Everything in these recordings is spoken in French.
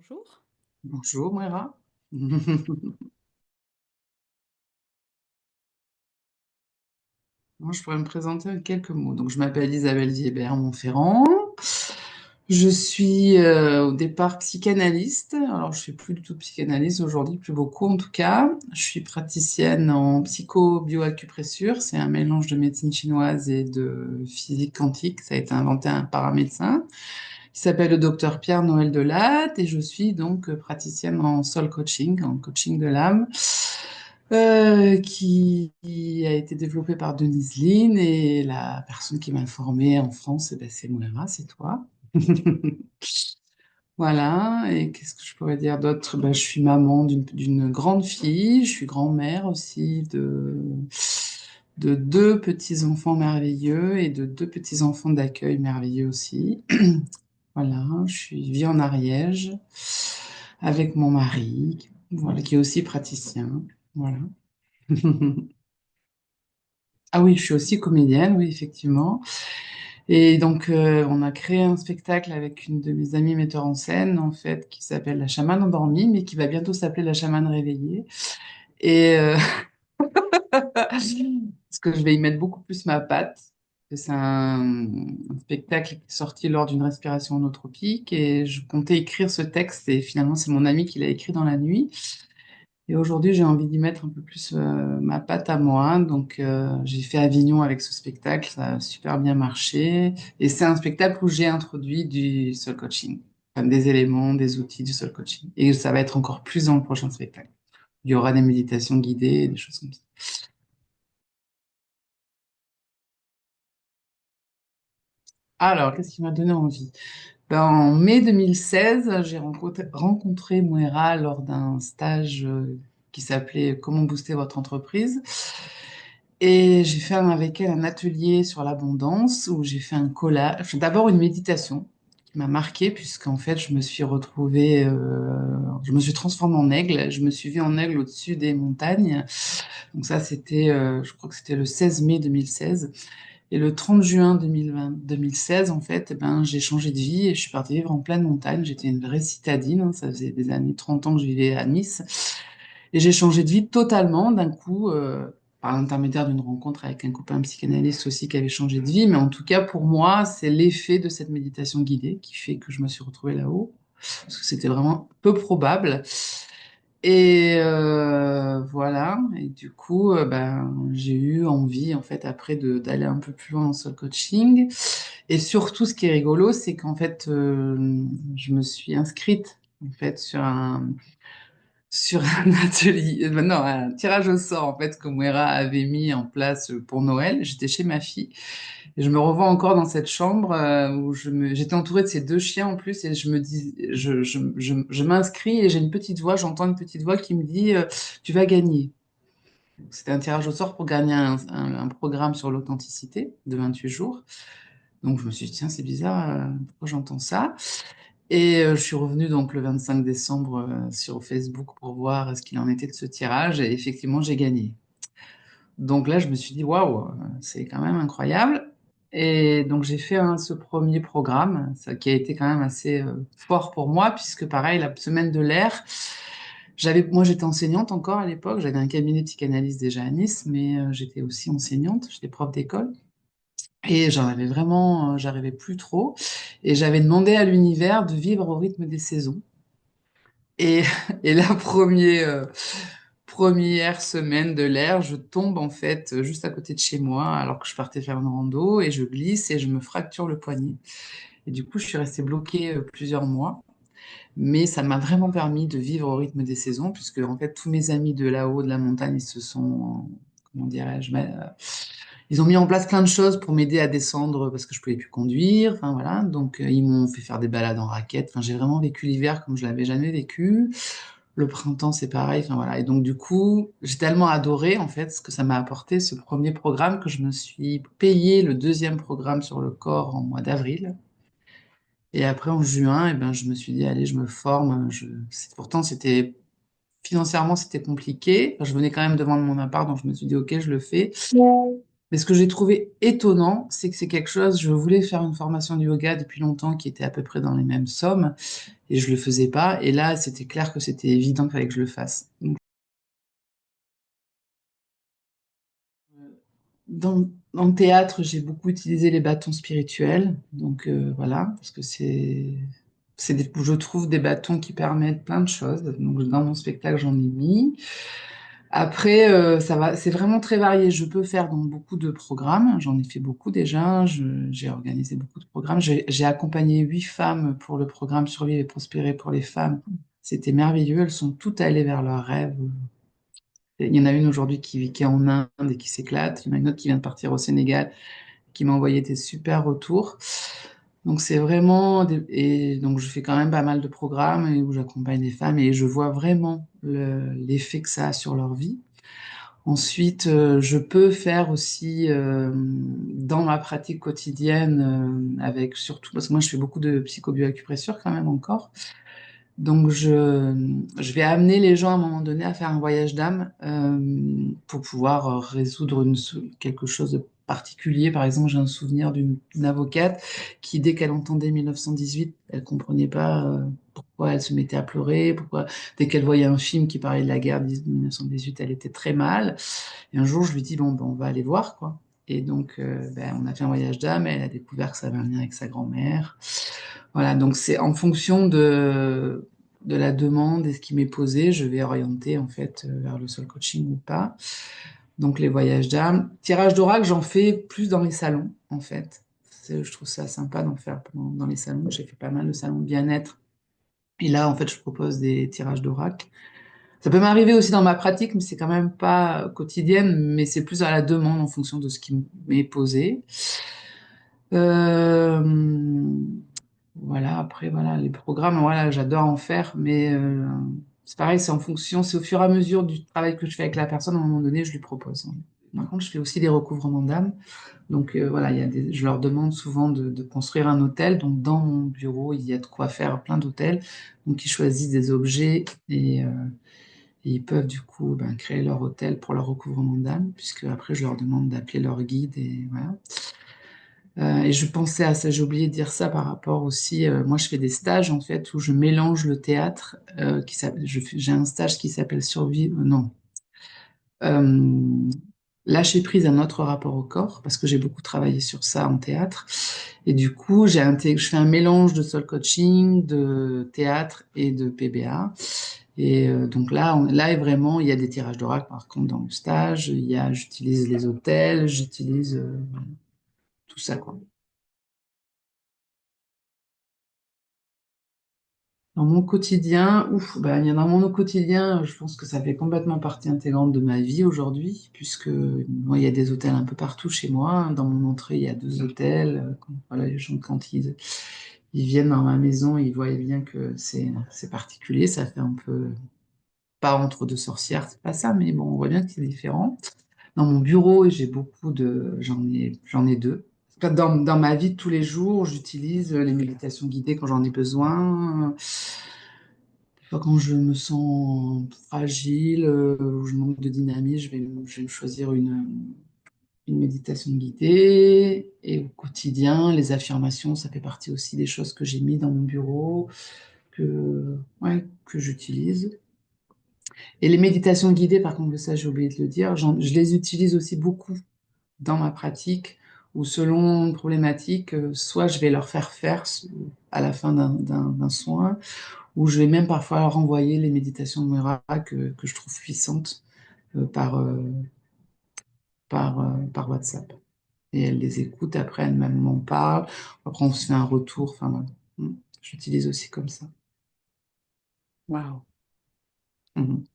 Bonjour. Bonjour Moira. Moi, je pourrais me présenter en quelques mots. Donc, je m'appelle Isabelle Diébert-Montferrand. Je suis au départ psychanalyste. Alors, je fais plus du tout de psychanalyse aujourd'hui, plus beaucoup en tout cas. Je suis praticienne en psycho-bioacupressure. C'est un mélange de médecine chinoise et de physique quantique. Ça a été inventé par un médecin qui s'appelle le docteur Pierre-Noël Delatte. Et je suis donc praticienne en soul coaching, en coaching de l'âme. Qui a été développé par Denise Lin et la personne qui m'a formée en France, eh ben, c'est Moira, c'est toi. Voilà, et qu'est-ce que je pourrais dire d'autre? Ben, je suis maman d'une grande fille, je suis grand-mère aussi de deux petits-enfants merveilleux et de deux petits-enfants d'accueil merveilleux aussi. Voilà, vis en Ariège avec mon mari, voilà, qui est aussi praticien. Voilà. Ah oui, je suis aussi comédienne, oui, effectivement. Et donc, on a créé un spectacle avec une de mes amies metteurs en scène, en fait, qui s'appelle La chamane endormie, mais qui va bientôt s'appeler La chamane réveillée. Et parce que je vais y mettre beaucoup plus ma patte. C'est un spectacle qui est sorti lors d'une respiration holotropique et je comptais écrire ce texte et finalement c'est mon ami qui l'a écrit dans la nuit. Et aujourd'hui, j'ai envie d'y mettre un peu plus ma patte à moi. Donc, j'ai fait Avignon avec ce spectacle. Ça a super bien marché. Et c'est un spectacle où j'ai introduit du soul coaching, enfin, des éléments, des outils du soul coaching. Et ça va être encore plus dans le prochain spectacle. Il y aura des méditations guidées, des choses comme ça. Alors, qu'est-ce qui m'a donné envie? Ben, en mai 2016, j'ai rencontré Moira lors d'un stage qui s'appelait Comment booster votre entreprise. Et j'ai fait avec elle un atelier sur l'abondance où j'ai fait un collage, d'abord une méditation qui m'a marquée puisqu'en fait je me suis retrouvée, je me suis transformée en aigle, je me suis vue en aigle au-dessus des montagnes. Donc ça c'était, je crois que c'était le 16 mai 2016. Et le 30 juin 2016, en fait, eh ben, j'ai changé de vie et je suis partie vivre en pleine montagne. J'étais une vraie citadine, hein, ça faisait des années, 30 ans que je vivais à Nice. Et j'ai changé de vie totalement d'un coup, par l'intermédiaire d'une rencontre avec un copain psychanalyste aussi qui avait changé de vie. Mais en tout cas, pour moi, c'est l'effet de cette méditation guidée qui fait que je me suis retrouvée là-haut. Parce que c'était vraiment peu probable. Et voilà. Et du coup, ben, j'ai eu envie, en fait, après d'aller un peu plus loin dans ce coaching. Et surtout, ce qui est rigolo, c'est qu'en fait, je me suis inscrite, en fait, sur un atelier, non, un tirage au sort en fait que Moira avait mis en place pour Noël. J'étais chez ma fille et je me revois encore dans cette chambre où j'étais entourée de ces deux chiens en plus et je me dis, je m'inscris et j'ai une petite voix, j'entends une petite voix qui me dit tu vas gagner. C'était un tirage au sort pour gagner un programme sur l'authenticité de 28 jours. Donc je me suis dit tiens c'est bizarre, pourquoi j'entends ça? Et je suis revenue donc le 25 décembre sur Facebook pour voir ce qu'il en était de ce tirage. Et effectivement, j'ai gagné. Donc là, je me suis dit, waouh, c'est quand même incroyable. Et donc j'ai fait ce premier programme, ça qui a été quand même assez fort pour moi, puisque pareil, la semaine de l'air, moi j'étais enseignante encore à l'époque, j'avais un cabinet de psychanalyse déjà à Nice, mais j'étais aussi enseignante, j'étais prof d'école. Et j'en avais vraiment, j'arrivais plus trop. Et j'avais demandé à l'univers de vivre au rythme des saisons. Et, et la première semaine de l'air, je tombe en fait juste à côté de chez moi alors que je partais faire une rando et je glisse et je me fracture le poignet. Et du coup, je suis restée bloquée plusieurs mois. Mais ça m'a vraiment permis de vivre au rythme des saisons puisque en fait tous mes amis de là-haut de la montagne, ils se sont, comment dirais-je, ils ont mis en place plein de choses pour m'aider à descendre parce que je pouvais plus conduire. Enfin voilà, donc ils m'ont fait faire des balades en raquette. Enfin, j'ai vraiment vécu l'hiver comme je l'avais jamais vécu. Le printemps, c'est pareil. Enfin voilà. Et donc du coup, j'ai tellement adoré en fait ce que ça m'a apporté ce premier programme que je me suis payé le deuxième programme sur le corps en mois d'avril. Et après en juin, eh ben je me suis dit allez, je me forme. Pourtant c'était financièrement c'était compliqué. Enfin, je venais quand même de vendre mon appart, donc je me suis dit ok, je le fais. Mais ce que j'ai trouvé étonnant, c'est que c'est quelque chose, je voulais faire une formation de yoga depuis longtemps qui était à peu près dans les mêmes sommes. et je le faisais pas. Et là, c'était clair que c'était évident qu'il fallait que je le fasse. Donc, dans, dans le théâtre, j'ai beaucoup utilisé les bâtons spirituels. Donc voilà, parce que je trouve des bâtons qui permettent plein de choses. Donc dans mon spectacle, j'en ai mis. Après, ça va, c'est vraiment très varié. Je peux faire dans beaucoup de programmes. J'en ai fait beaucoup déjà. J'ai organisé beaucoup de programmes. J'ai accompagné 8 femmes pour le programme Survivre et prospérer pour les femmes. C'était merveilleux. Elles sont toutes allées vers leurs rêves. Il y en a une aujourd'hui qui est en Inde et qui s'éclate. Il y en a une autre qui vient de partir au Sénégal, qui m'a envoyé des super retours. Donc c'est vraiment et donc je fais quand même pas mal de programmes et où j'accompagne les femmes et je vois vraiment l'effet que ça a sur leur vie. Ensuite, je peux faire aussi dans ma pratique quotidienne avec surtout parce que moi je fais beaucoup de psychobioacupressure quand même encore. Donc je vais amener les gens à un moment donné à faire un voyage d'âme pour pouvoir résoudre quelque chose de particulier. Par exemple, j'ai un souvenir d'une avocate qui, dès qu'elle entendait 1918, elle comprenait pas pourquoi elle se mettait à pleurer, pourquoi dès qu'elle voyait un film qui parlait de la guerre de 1918, elle était très mal. Et un jour, je lui dis, bon, ben, on va aller voir, quoi. Et donc, ben, on a fait un voyage d'âme, elle a découvert que ça avait un lien avec sa grand-mère. Voilà, donc c'est en fonction de la demande et ce qui m'est posé, je vais orienter en fait vers le soul coaching ou pas. Donc les voyages d'âme. Tirage d'oracle, j'en fais plus dans les salons, en fait. Je trouve ça sympa d'en faire dans les salons. J'ai fait pas mal de salons de bien-être. Et là, en fait, je propose des tirages d'oracle. Ça peut m'arriver aussi dans ma pratique, mais c'est quand même pas quotidienne, mais c'est plus à la demande en fonction de ce qui m'est posé. Euh, voilà, après, voilà, les programmes, voilà, j'adore en faire, mais c'est pareil, c'est en fonction, c'est au fur et à mesure du travail que je fais avec la personne, à un moment donné, je lui propose. Par contre, je fais aussi des recouvrements d'âme. Donc voilà, je leur demande souvent de construire un hôtel. Donc dans mon bureau, il y a de quoi faire plein d'hôtels. Donc ils choisissent des objets et ils peuvent du coup ben, créer leur hôtel pour leur recouvrement d'âme, puisque après je leur demande d'appeler leur guide et voilà. Et je pensais à ça, j'ai oublié de dire ça par rapport aussi. Moi, je fais des stages en fait où je mélange le théâtre. J'ai un stage qui s'appelle Survivre, non, euh, lâcher prise à notre rapport au corps, parce que j'ai beaucoup travaillé sur ça en théâtre. Et du coup, je fais un mélange de soul coaching, de théâtre et de PBA. Et donc là, là, vraiment, il y a des tirages d'oracle, par contre, dans le stage. J'utilise les hôtels, j'utilise tout ça, quoi. Dans mon quotidien, ouf, bah, il y en a dans mon quotidien, je pense que ça fait complètement partie intégrante de ma vie aujourd'hui, puisque moi, il y a des hôtels un peu partout chez moi. Dans mon entrée, il y a 2 hôtels. Voilà, les gens, quand ils viennent dans ma maison, ils voient bien que c'est particulier. Ça fait un peu, pas entre deux sorcières, c'est pas ça, mais bon, on voit bien que c'est différent. Dans mon bureau, j'en ai 2. Dans ma vie de tous les jours, j'utilise les méditations guidées quand j'en ai besoin. Des fois, quand je me sens fragile ou je manque de dynamisme, je vais me choisir une méditation guidée. Et au quotidien, les affirmations, ça fait partie aussi des choses que j'ai mis dans mon bureau, ouais, que j'utilise. Et les méditations guidées, par contre, ça, j'ai oublié de le dire, je les utilise aussi beaucoup dans ma pratique, où selon une problématique, soit je vais leur faire à la fin d'un soin, ou je vais même parfois leur envoyer les méditations de Moira que je trouve puissantes par WhatsApp. Et elles les écoutent, après elles-mêmes m'en parlent, après on se fait un retour, enfin voilà. J'utilise aussi comme ça. Waouh. Mhm.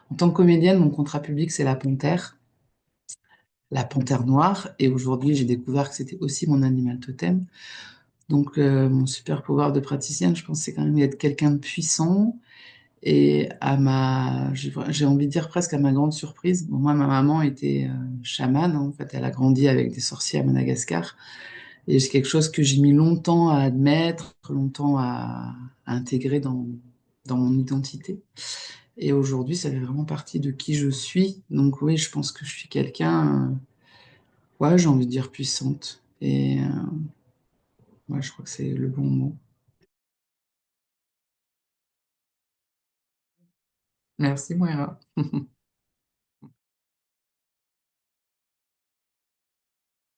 En tant que comédienne, mon contrat public, c'est la panthère noire, et aujourd'hui j'ai découvert que c'était aussi mon animal totem. Donc, mon super pouvoir de praticienne, je pense, c'est quand même d'être quelqu'un de puissant. Et j'ai envie de dire presque à ma grande surprise. Bon, moi, ma maman était chamane, hein. En fait, elle a grandi avec des sorciers à Madagascar. Et c'est quelque chose que j'ai mis longtemps à admettre, longtemps à intégrer dans mon identité. Et aujourd'hui, ça fait vraiment partie de qui je suis. Donc oui, je pense que je suis quelqu'un, ouais, j'ai envie de dire puissante. Et ouais, je crois que c'est le bon mot. Merci, Moira.